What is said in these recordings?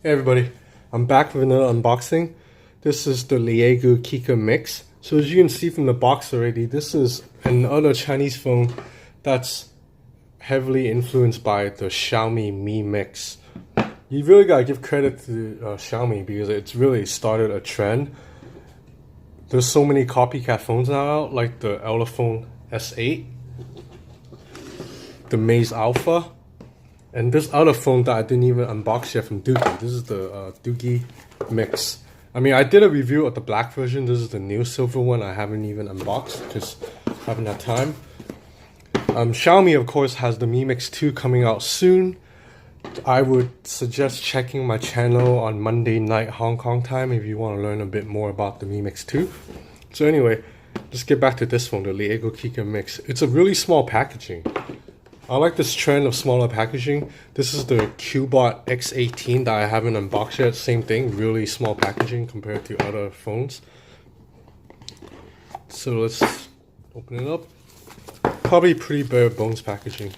Hey everybody, I'm back with another unboxing. This is the Leagoo KIICAA Mix. So as you can see from the box already, this is another Chinese phone that's heavily influenced by the Xiaomi Mi Mix. You really gotta give credit to Xiaomi because it's really started a trend. There's so many copycat phones now out, like the Elephone S8, the Maze Alpha, and this other phone that I didn't even unbox yet from Doogie. This is the Doogie Mix. I mean, I did a review of the black version. This is the new silver one I haven't even unboxed because I haven't had time. Xiaomi, of course, has the Mi Mix 2 coming out soon. I would suggest checking my channel on Monday night Hong Kong time if you want to learn a bit more about the Mi Mix 2. So anyway, let's get back to this one, the Leagoo KIICAA Mix. It's a really small packaging. I like this trend of smaller packaging. This is the Cubot X18 that I haven't unboxed yet. Same thing, really small packaging compared to other phones. So let's open it up. Probably pretty bare bones packaging.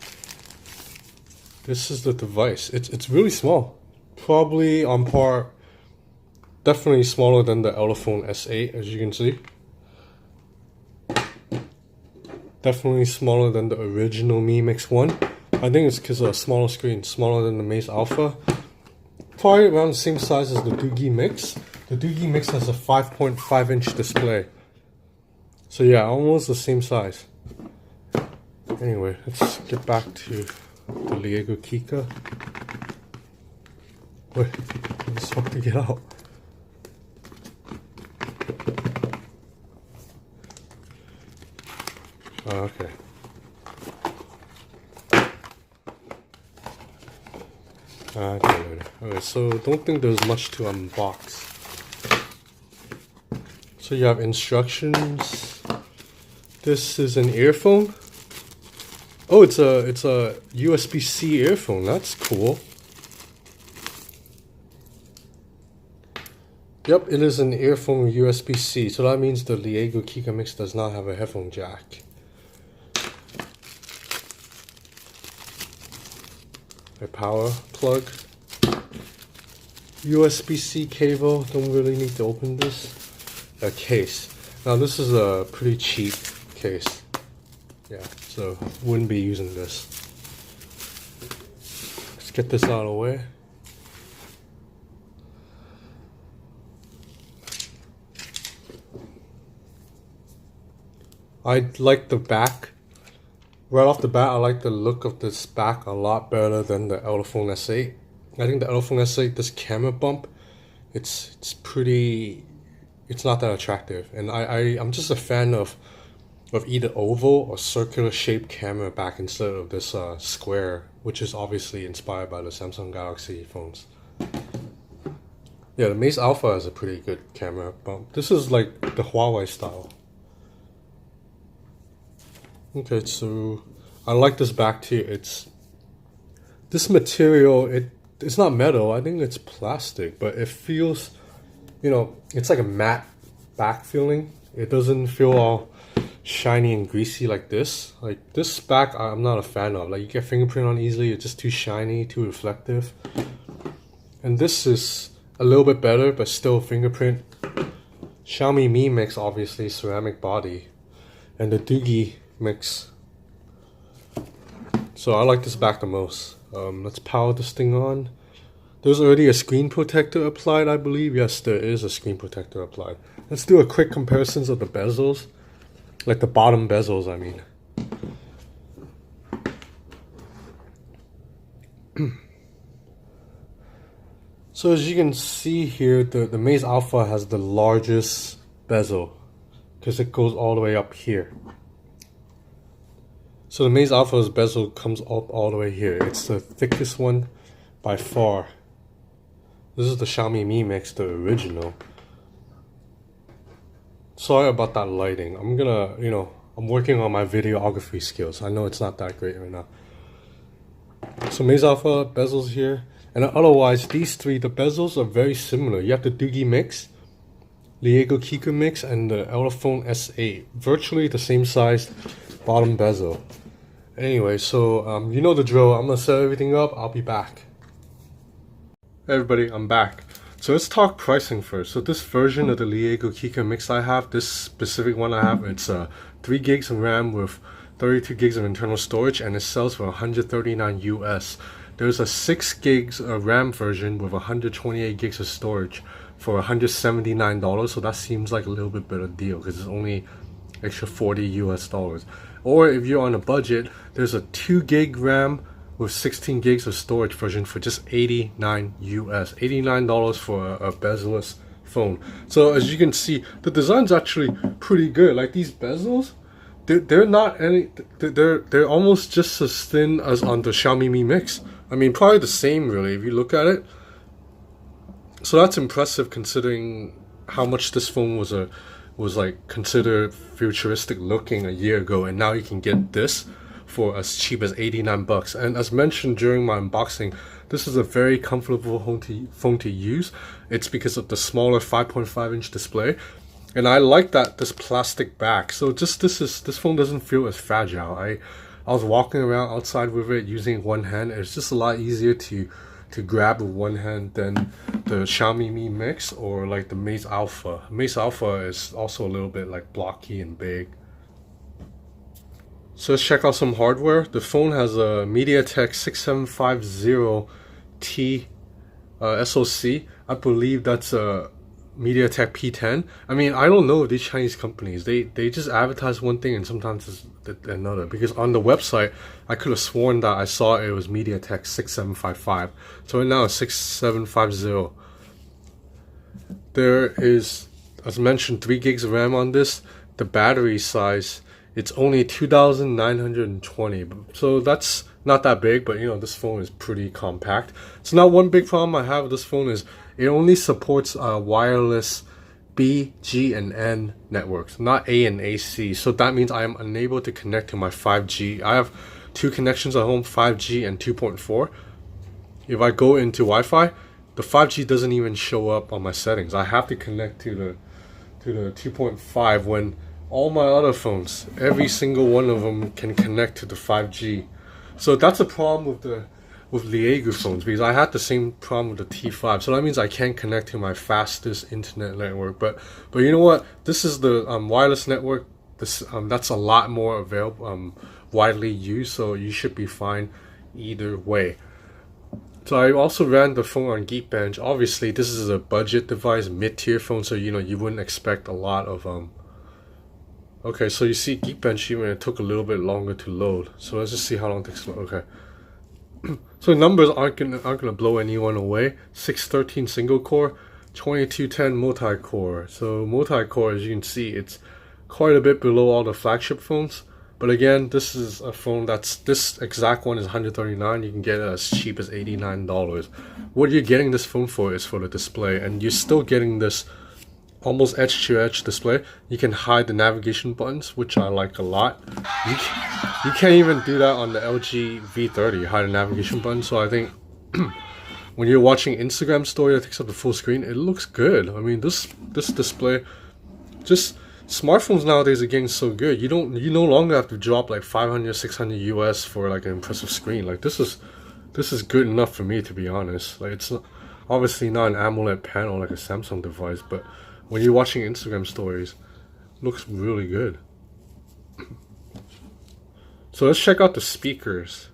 This is the device. It's really small. Probably on par, definitely smaller than the Elephone S8, as you can see. Definitely smaller than the original Mi Mix 1. I think it's because of a smaller screen, smaller than the Maze Alpha. Probably around the same size as the Doogie Mix. The Doogie Mix has a 5.5-inch display. So yeah, almost the same size. Anyway, let's get back to the Leagoo KIICAA. Wait, it's hard to get out. Okay. Okay, so don't think there's much to unbox. So you have instructions. This is an earphone. Oh, it's a USB-C earphone. That's cool. Yep, it is an earphone USB-C. So that means the Leagoo KIICAA Mix does not have a headphone jack. A power plug, USB-C cable. Don't really need to open this. A case. Now this is a pretty cheap case. Yeah, so wouldn't be using this. Let's get this out of the way. I like the back. Right off the bat, I like the look of this back a lot better than the Elephone S8. I think the Elephone S8, this camera bump, it's not that attractive. And I'm just a fan of either oval or circular shaped camera back instead of this square, which is obviously inspired by the Samsung Galaxy phones. Yeah, the Maze Alpha has a pretty good camera bump. This is like the Huawei style. Okay, so I like this back too. This material, it's not metal, I think it's plastic, but it feels, you know, it's like a matte back feeling. It doesn't feel all shiny and greasy like this. Like this back I'm not a fan of. Like you get fingerprint on easily, it's just too shiny, too reflective. And this is a little bit better, but still fingerprint. Xiaomi Mi Mix, obviously ceramic body, and the Doogie Mix. So I like this back the most. Let's power this thing on. There's already a screen protector applied, I believe. Yes, there is a screen protector applied. Let's do a quick comparison of the bezels. Like the bottom bezels, I mean. So as you can see here, the Maze Alpha has the largest bezel because it goes all the way up here. So the Maze Alpha's bezel comes up all the way here. It's the thickest one by far. This is the Xiaomi Mi Mix, the original. Sorry about that lighting. I'm working on my videography skills. I know it's not that great right now. So Maze Alpha, bezels here. And otherwise, these three, the bezels are very similar. You have the Doogie Mix, Leagoo KIICAA Mix, and the Elephone S8. Virtually the same size bottom bezel. Anyway, so you know the drill. I'm gonna set everything up. I'll be back. Hey everybody, I'm back. So let's talk pricing first. So this version of the Leagoo KIICAA mix I have, this specific one I have, it's 3 gigs of RAM with 32 gigs of internal storage, and it sells for 139 US. There's a 6 gigs of RAM version with 128 gigs of storage for $179, so that seems like a little bit better deal because it's only extra 40 US dollars. Or if you're on a budget, there's a 2 gig RAM with 16 gigs of storage version for just 89 US. $89 for a bezel-less phone. So as you can see, the design's actually pretty good. Like these bezels, they're not any, they're almost just as thin as on the Xiaomi Mi Mix. I mean, probably the same really if you look at it. So that's impressive considering how much this phone was like considered futuristic looking a year ago, and now you can get this for as cheap as 89 bucks. And as mentioned during my unboxing, this is a very comfortable phone to use. It's because of the smaller 5.5 inch display, and I like that this plastic back. So just this phone doesn't feel as fragile. I was walking around outside with it using one hand. It's just a lot easier to grab with one hand than the Xiaomi Mi Mix or like the Mate Alpha. Mate Alpha is also a little bit like blocky and big. So let's check out some hardware. The phone has a MediaTek 6750T SoC. I believe that's a MediaTek P10. I mean, I don't know these Chinese companies. They just advertise one thing and sometimes it's another. Because on the website, I could have sworn that I saw it was MediaTek 6755. So right now it's 6750. There is, as mentioned, 3 gigs of RAM on this. The battery size, it's only 2,920, so that's not that big, but you know, this phone is pretty compact. So now one big problem I have with this phone is it only supports wireless B, G, and N networks, not A and AC. So that means I am unable to connect to my 5G. I have 2 connections at home, 5G and 2.4. If I go into Wi-Fi, the 5G doesn't even show up on my settings. I have to connect to the 2.5 when all my other phones, every single one of them can connect to the 5G. So that's a problem with Leagoo phones, because I had the same problem with the T5. So that means I can't connect to my fastest internet network. But you know what? This is the wireless network. This that's a lot more available, widely used. So you should be fine either way. So I also ran the phone on Geekbench. Obviously, this is a budget device, mid-tier phone. So you know you wouldn't expect a lot of Okay, so you see Geekbench even it took a little bit longer to load. So let's just see how long it takes to load. Okay. So numbers aren't gonna blow anyone away. 613 single core, 2210 multi-core. So multi-core, as you can see, it's quite a bit below all the flagship phones. But again, this is a phone this exact one is 139. You can get it as cheap as $89. What you're getting this phone for is for the display, and you're still getting this almost edge-to-edge display. You can hide the navigation buttons, which I like a lot. You can't even do that on the LG V30, hide the navigation button. So I think when you're watching Instagram story that takes up the full screen, it looks good. I mean, this display, just smartphones nowadays are getting so good. You no longer have to drop like 500, 600 US for like an impressive screen. Like this is good enough for me, to be honest. Like it's obviously not an AMOLED panel like a Samsung device, but when you're watching Instagram stories, it looks really good. So let's check out the speakers.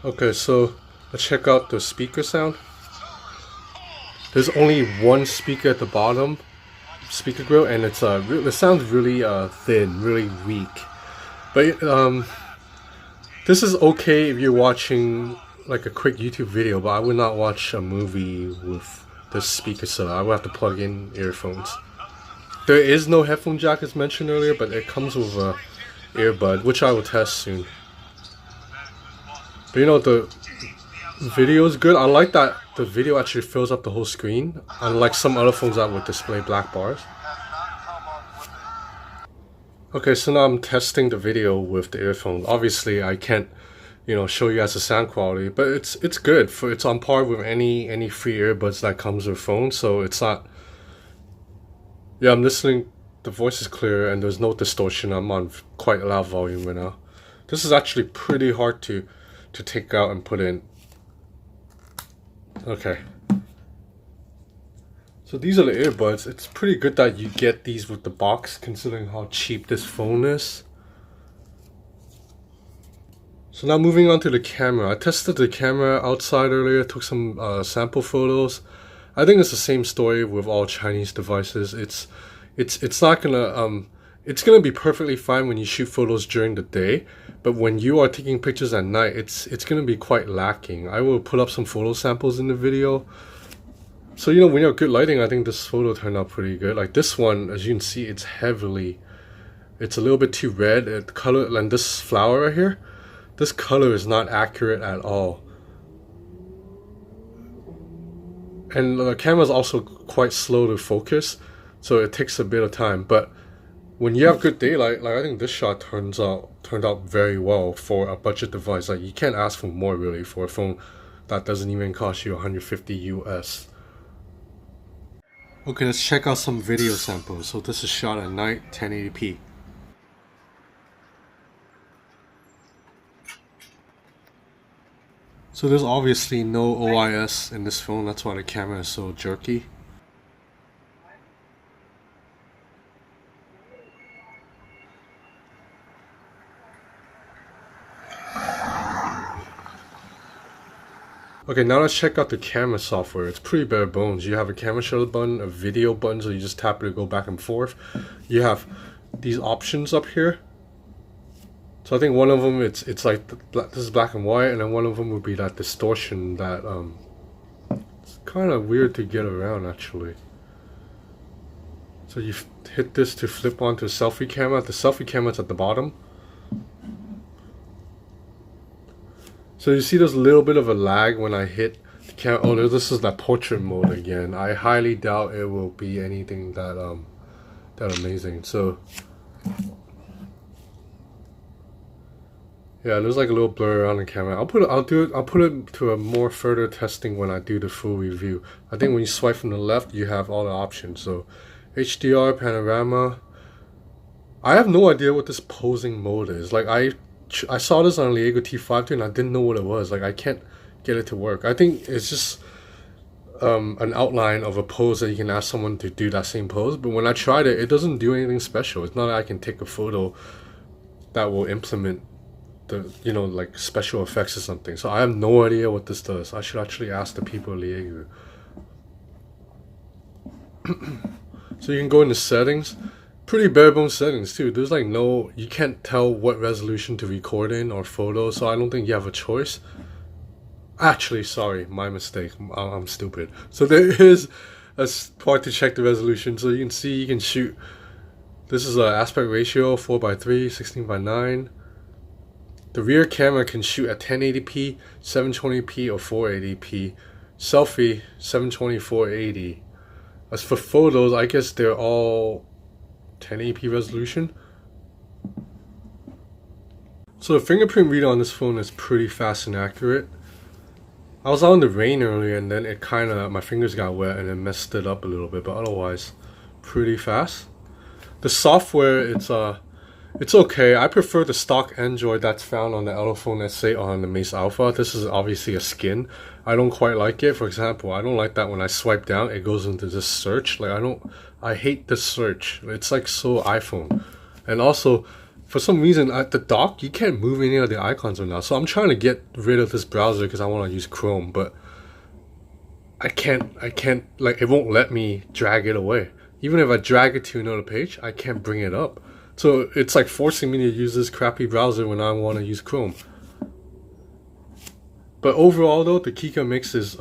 Okay, so let's check out the speaker sound. There's only one speaker at the bottom, speaker grill, and it sounds really thin, really weak. But this is okay if you're watching like a quick YouTube video, but I would not watch a movie with this speaker setup. I would have to plug in earphones. There is no headphone jack as mentioned earlier, but it comes with a earbud, which I will test soon. But you know, the video is good. I like that the video actually fills up the whole screen, unlike some other phones that would display black bars. Okay, so now I'm testing the video with the earphones. Obviously, I can't, you know, show you guys the sound quality, but it's good. It's on par with any free earbuds that comes with phones. So it's not. Yeah, I'm listening. The voice is clear and there's no distortion. I'm on quite a loud volume right now. This is actually pretty hard to take out and put in. Okay, So these are the earbuds. It's pretty good that you get these with the box considering how cheap this phone is. So now moving on to the camera. I tested the camera outside earlier, took some sample photos. I think it's the same story with all Chinese devices. It's not gonna it's gonna be perfectly fine when you shoot photos during the day, but when you are taking pictures at night, it's gonna be quite lacking. I will put up some photo samples in the video. So you know, when you have good lighting, I think this photo turned out pretty good. Like this one, as you can see, it's a little bit too red. The color, and this flower right here, this color is not accurate at all. And the camera is also quite slow to focus, so it takes a bit of time. But when you have good daylight, like I think this shot turned out very well for a budget device. Like you can't ask for more really for a phone that doesn't even cost you 150 US. Okay, let's check out some video samples. So this is shot at night, 1080p. So there's obviously no OIS in this phone, that's why the camera is so jerky. Okay, now let's check out the camera software. It's pretty bare bones. You have a camera shutter button, a video button, so you just tap it to go back and forth. You have these options up here. So I think one of them, it's like, this is black and white, and then one of them would be that distortion that, it's kind of weird to get around actually. So you hit this to flip onto selfie camera. The selfie camera's at the bottom. So you see there's a little bit of a lag when I hit the camera. Oh, this is that portrait mode again. I highly doubt it will be anything that that amazing. So yeah, there's like a little blur around the camera. I'll put it to a more further testing when I do the full review. I think when you swipe from the left, you have all the options. So HDR Panorama. I have no idea what this posing mode is. Like I saw this on Leagoo T5 and I didn't know what it was. Like I can't get it to work. I think it's just an outline of a pose that you can ask someone to do that same pose. But when I tried it, it doesn't do anything special. It's not that I can take a photo that will implement the, you know, like special effects or something. So I have no idea what this does. I should actually ask the people at Leagoo. So you can go into settings. Pretty bare bones settings too. There's like no, you can't tell what resolution to record in or photo, so I don't think you have a choice. Actually, sorry, my mistake. I'm stupid. So there is a part to check the resolution. So you can see you can shoot. This is an aspect ratio 4:3, 16:9. The rear camera can shoot at 1080p, 720p, or 480p. Selfie 720, 480. As for photos, I guess they're all 1080p resolution. So the fingerprint reader on this phone is pretty fast and accurate. I was out in the rain earlier and then it kind of, my fingers got wet and it messed it up a little bit, but otherwise pretty fast. The software, it's okay. I prefer the stock Android that's found on the Elephone S8 on the Mace Alpha. This is obviously a skin. I don't quite like it. For example, I don't like that when I swipe down, it goes into this search. Like I hate the search. It's like so iPhone. And also, for some reason, at the dock, you can't move any of the icons right now. So I'm trying to get rid of this browser because I want to use Chrome, but I can't, like, it won't let me drag it away. Even if I drag it to another page, I can't bring it up. So it's like forcing me to use this crappy browser when I want to use Chrome. But overall though, the KIICAA Mix is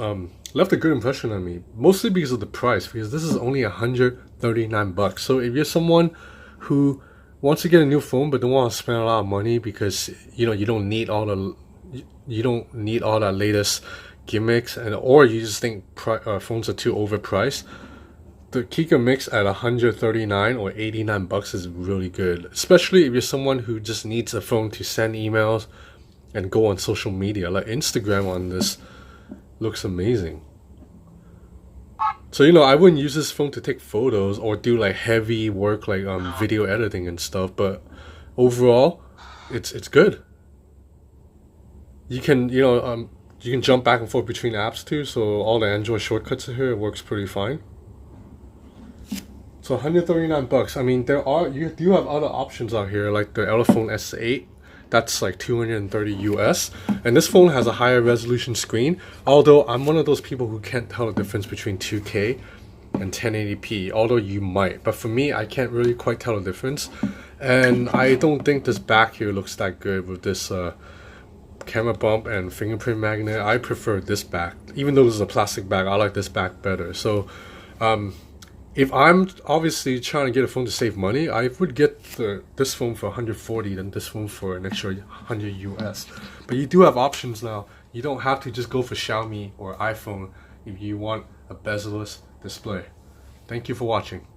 left a good impression on me, mostly because of the price, because this is only 139 bucks. So if you're someone who wants to get a new phone but don't want to spend a lot of money because you know you don't need all that latest gimmicks, and or you just think phones are too overpriced, the KIICAA Mix at 139 or 89 bucks is really good, especially if you're someone who just needs a phone to send emails and go on social media. Like Instagram on this looks amazing. So you know, I wouldn't use this phone to take photos or do like heavy work like video editing and stuff, but overall it's good. You can, you know, you can jump back and forth between apps too, so all the Android shortcuts are here. It works pretty fine. So 139 bucks. I mean, you do have other options out here like the Elephone S8. That's like 230 US. And this phone has a higher resolution screen. Although I'm one of those people who can't tell the difference between 2K and 1080p. Although you might, but for me, I can't really quite tell the difference. And I don't think this back here looks that good with this camera bump and fingerprint magnet. I prefer this back. Even though this is a plastic back, I like this back better. So if I'm obviously trying to get a phone to save money, I would get this phone for 140 than this phone for an extra 100 US. But you do have options now. You don't have to just go for Xiaomi or iPhone if you want a bezel-less display. Thank you for watching.